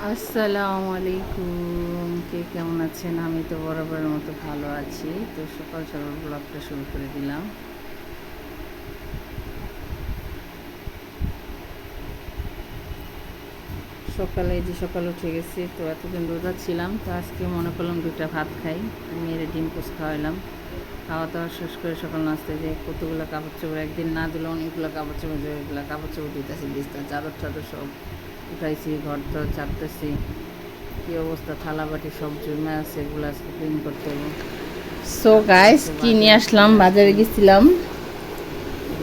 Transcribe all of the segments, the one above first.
আসসালামু আলাইকুম, কে কেমন আছেন? আমি তো বরাবরের মতো ভালো আছি। তো সকাল সকাল ব্লগটা শুরু করে দিলাম। সকালে যে সকালে উঠে গেছি, তো এতদিন রোজা ছিলাম, তো আজকে মনে করলাম দুইটা ভাত খাই। মেয়ের ডিম পোস্ট খাওয়াইলাম। খাওয়া দাওয়া শেষ করে সকাল নাস্তায় যে কতগুলো কাপড় চোপড়, একদিন না দিলে অনেকগুলো কাপড় চোপড়, যেগুলো কাপড় চোপড় দিতেছি, বিস্তার চাদর টাদর সব উঠাইছি, ঘর টর চাপতেছি। কী অবস্থা, থালা বাটি সব জমে আছে, এগুলো আজকে ক্লিন করতে হবে। সো গাইস, কি নিয়ে আসলাম, বাজারে গেছিলাম।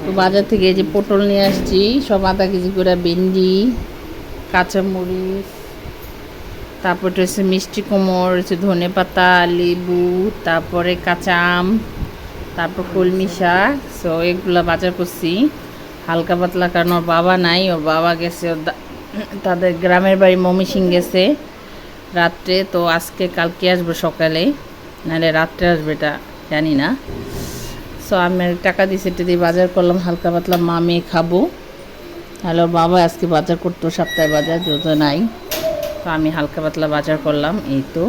তো বাজার থেকে এই যে পটল নিয়ে আসছি, সব আধা কেজি করে, ভেন্ডি, কাঁচামরিচ, তারপর হচ্ছে মিষ্টি কুমড়, হচ্ছে ধনে পাতা, লেবু, তারপরে কাঁচা আম, তারপর কলমি শাক। সো এগুলো বাজার করছি হালকা পাতলা, কারণ ওর বাবা নাই, ওর বাবা গেছে তাদের গ্রামের বাড়ি ময়মনসিংহ গেছে রাত্রে। তো আজকে কালকে আসবে সকালে, নাহলে রাত্রে আসবে, এটা জানি না। সো আমি টাকা দিয়ে সেটা দিয়ে বাজার করলাম হালকা পাতলা, মা মেয়ে খাবো। হ্যালো, বাবা আজকে বাজার করতো, সপ্তাহে বাজার যত নাই। তো আমি হালকা পাতলা বাজার করলাম। এই তো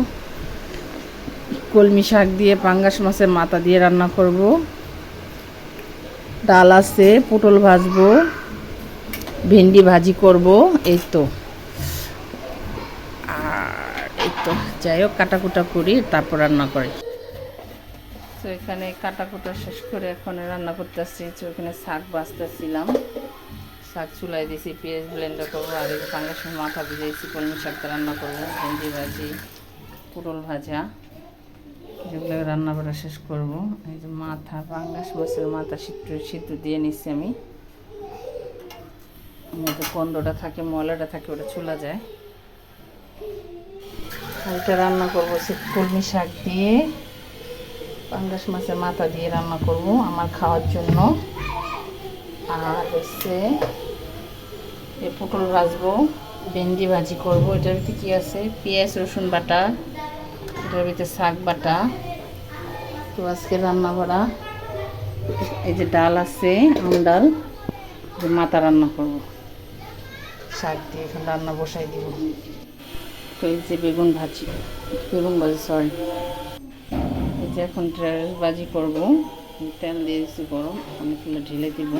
কলমি শাক দিয়ে পাঙ্গাস মাছের মাথা দিয়ে রান্না করব, ডাল আছে, পটল ভাজবো, ভেন্ডি ভাজি করব। এই তো, আর এই তো যাই হোক, কাটাকুটা করি তারপর রান্না করি। তো এখানে কাটাকুটা শেষ করে এখন রান্না করতেছি। ওখানে শাক বাছতেছিলাম, শাক চুলাই দিয়েছি, পেঁয়াজ ব্লেন্ডার করবো, আর এই পাঙ্গাস মাথা ভিজাইছি, কলমি শাকটা রান্না করবো, ভেন্ডি ভাজি, পটল ভাজা, এগুলো রান্না করা শেষ করব। এই যে মাথা, পাঙ্গাস মাছের মাথা সিদ্ধ দিয়ে নিচ্ছি আমি। মধ্যে কন্দটা থাকে, ময়লাটা থাকে, ওটা চুলা যায়। এটা রান্না করবো সে কলমি শাক দিয়ে, পাঙ্গাস মাছের মাথা দিয়ে রান্না করব আমার খাওয়ার জন্য। আর হচ্ছে এই পটল ভাজবো, ভেন্ডি ভাজি করব। এটার ভিতরে কী আছে, পেঁয়াজ রসুন বাটা, এটার ভিতরে শাক বাটা। তো আজকে রান্না করা এই যে ডাল আছে, আম ডাল, যে মাথা রান্না করব শাক দিয়ে, এখন রান্না বসাই দিব। তো এই যে বেগুন ভাজি, সরি, এই যে এখন ঢেঁড়স ভাজি করব। তেল দিয়ে দিচ্ছি গরম, অনেকগুলো ঢেলে দিব।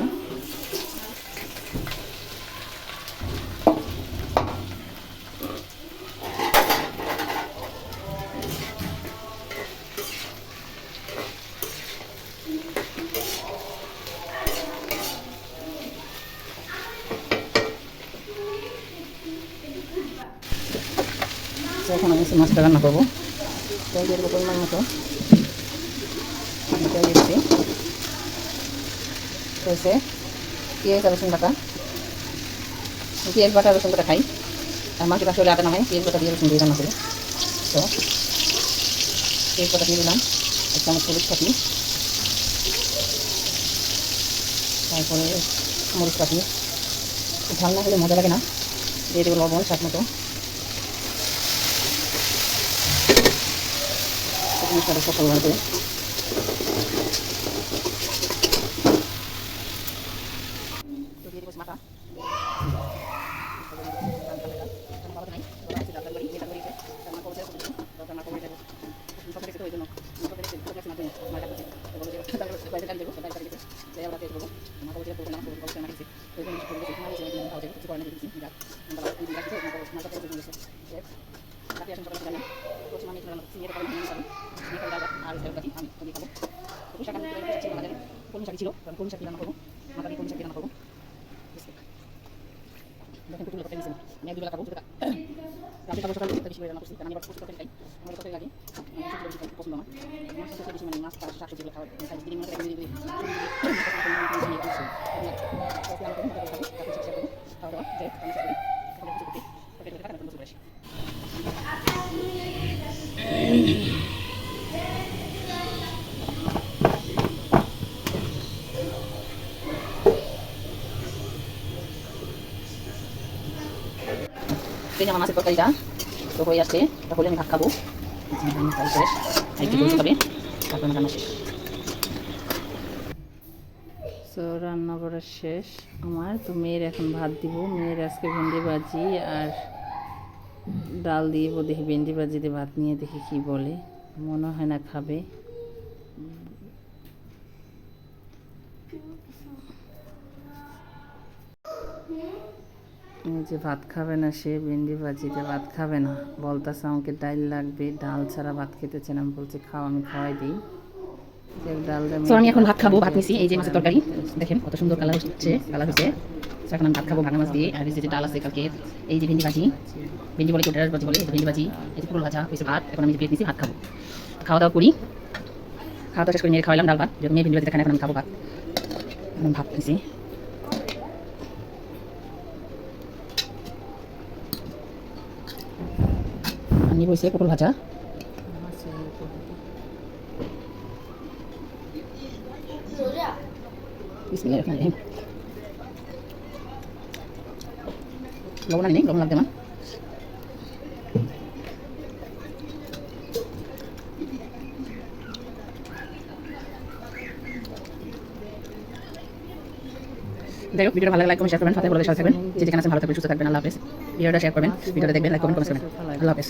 এখন আমি মাছটা রান্না করবো। তেল দিয়ে দেবো পরিমাণ মতো, তেল দিচ্ছি। হয়েছে পেঁয়াজ আর রসুন বাটা, পেঁয়াজ বাটা রসুন বাটা খাই, আর মাংস আসলে আটা না হয়, পেঁয়াজ বাটা দিয়ে রসুন দিয়ে রান্না করি। তো পেঁয়াজ বাটা দিয়ে দিলাম, এক চামচ হলুদ পাতি, তারপরে মরিচ পাতি। ঝাল না হলে মজা লাগে না। দিয়ে দেবো লবণ স্বাদ মতো, সকাল করে মাথা ছিল, কোন শাক রান্না করবো, মাথা দিয়ে কোন শাক রান্না করবো। দেখেন কুকুর করতে নিয়েছেন, আমি এক দুবেলা খাবো, রাতে খাবো, সকালে বেশি করে রান্না করছি, কারণ আমি আবার তরকারি খাই, আমার তরকারি লাগে, সবজি বেশি পছন্দ আমার, মাছ বেশি, মানে মাছ আর শাক সবজিগুলো খাওয়া খাই, দিদি মনে করে দিদি খাওয়া দাওয়া যাই আমার মাছের তরকারিটা তো হয়ে আসছে, তাহলে আমি ভাত খাবো। শেষ, একটু জল খাবে, তারপর আমার রান্না শেষ। তো রান্না করা শেষ আমার। তো মেয়ের এখন ভাত দিব, মেয়ের আজকে ভেন্ডি ভাজি আর ডাল দিয়ে দেখি ভেন্ডি ভাজি দিয়ে ভাত নিয়ে দেখি কি বলে, মনে হয় না খাবে। এই যে ভাত খাবে না সে, ভেন্ডি ভাজিতে ভাত খাবে না, বলতেছে আমাকে ডাল লাগবে, ডাল ছাড়া ভাত খেতেছে না। আমি বলছি খাও, আমি খাওয়াই দিই। তো আমি এখন ভাত খাবো, ভাত নিছি, এই যে মাছের তরকারি দেখেন কত সুন্দর কালার হচ্ছে, কালার হচ্ছে। এখন আমি ভাত খাবো ভাঙা মাছ দিয়ে, আর এই যে ডাল আছে কালকে, এই যে ভেন্ডি ভাজি, ভেন্ডি বলে কোটার ভাজি বলে, ভেন্ডি ভাজি, এই যে পুরো ভাজা হয়েছে ভাত। এখন আমি যে প্লেট নিছি ভাত খাবো, খাওয়া দাওয়া করি। খাওয়া দাওয়া শেষ করে মেয়ে খাওয়ালাম ডাল ভাত, যেহেতু মেয়ে ভেন্ডি ভাজি খায় না, এখন আমি খাবো ভাত। এখন ভাত নিছি, আমি বসে পটল ভাজা, বিসমিল্লাহির লবণ আনি, লবণ লাগবে আমার। যাই হোক, ভিডিওটা ভালো লাগলে লাইক কমেন্ট শেয়ার করবেন, সাথে বলে সাথে থাকবেন, যে যেখানে আছেন ভালো থাকবেন, সুস্থ থাকবেন। আল্লাহ হাফেজ। ভিডিওটা শেয়ার করবেন, ভিডিওটা দেখবেন, লাইক কমেন্ট করবেন। আল্লাহ হাফেজ।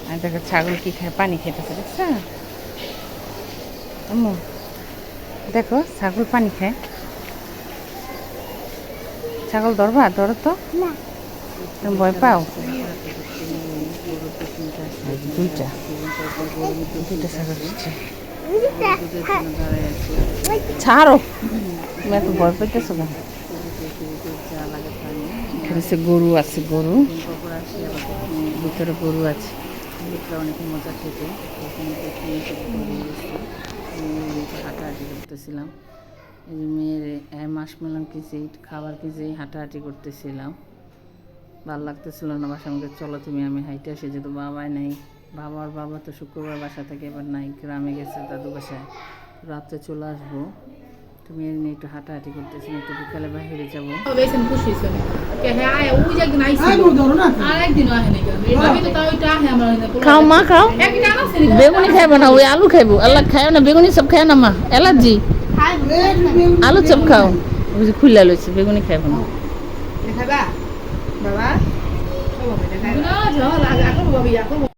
আর দেখো ছাগল কি খায়, পানি খেতেছে, দেখছো আম্মু? দেখো ছাগল পানি খায়। ছাগল ধরবা? ধরো তো, তুমি ভয় পাও? দুইটা দুইটা ছাগল হচ্ছে, ছাড়ো, তুমি এত ভয় পাইতেছো কেন? এখানে গরু আছে, গরু ভিতরে গরু আছে, অনেক মজা খেতে। হাঁটাহাঁটি করতেছিলাম, এই যে মেয়ের মাসমেলন কিনছি, খাবার কিনছি, হাঁটাহাঁটি করতেছিলাম। ভালো লাগতেছিল না, বাসা আমাকে চলো তুমি আমি হাইটে আসি, যেহেতু বাবাই নেই। বাবা তো শুক্রবার বাসা থেকে এবার নাই, গ্রামে গেছে দাদু বাসায়, রাত্রে চলে আসবো। তুমি এর নিয়ে একটু হাঁটাহাঁটি করতেছিলাম, একটু বিকালে বাইরে যাবো। খাও মা, খাও। বেগুনি খাইবো না, ওই আলু খাইবো। আল্লাহ খায় না বেগুনি, সব খায় না মা, অ্যালার্জি। আলু চপ খাও, খুললা লইছে, বেগুনি খাইবো না। বাবা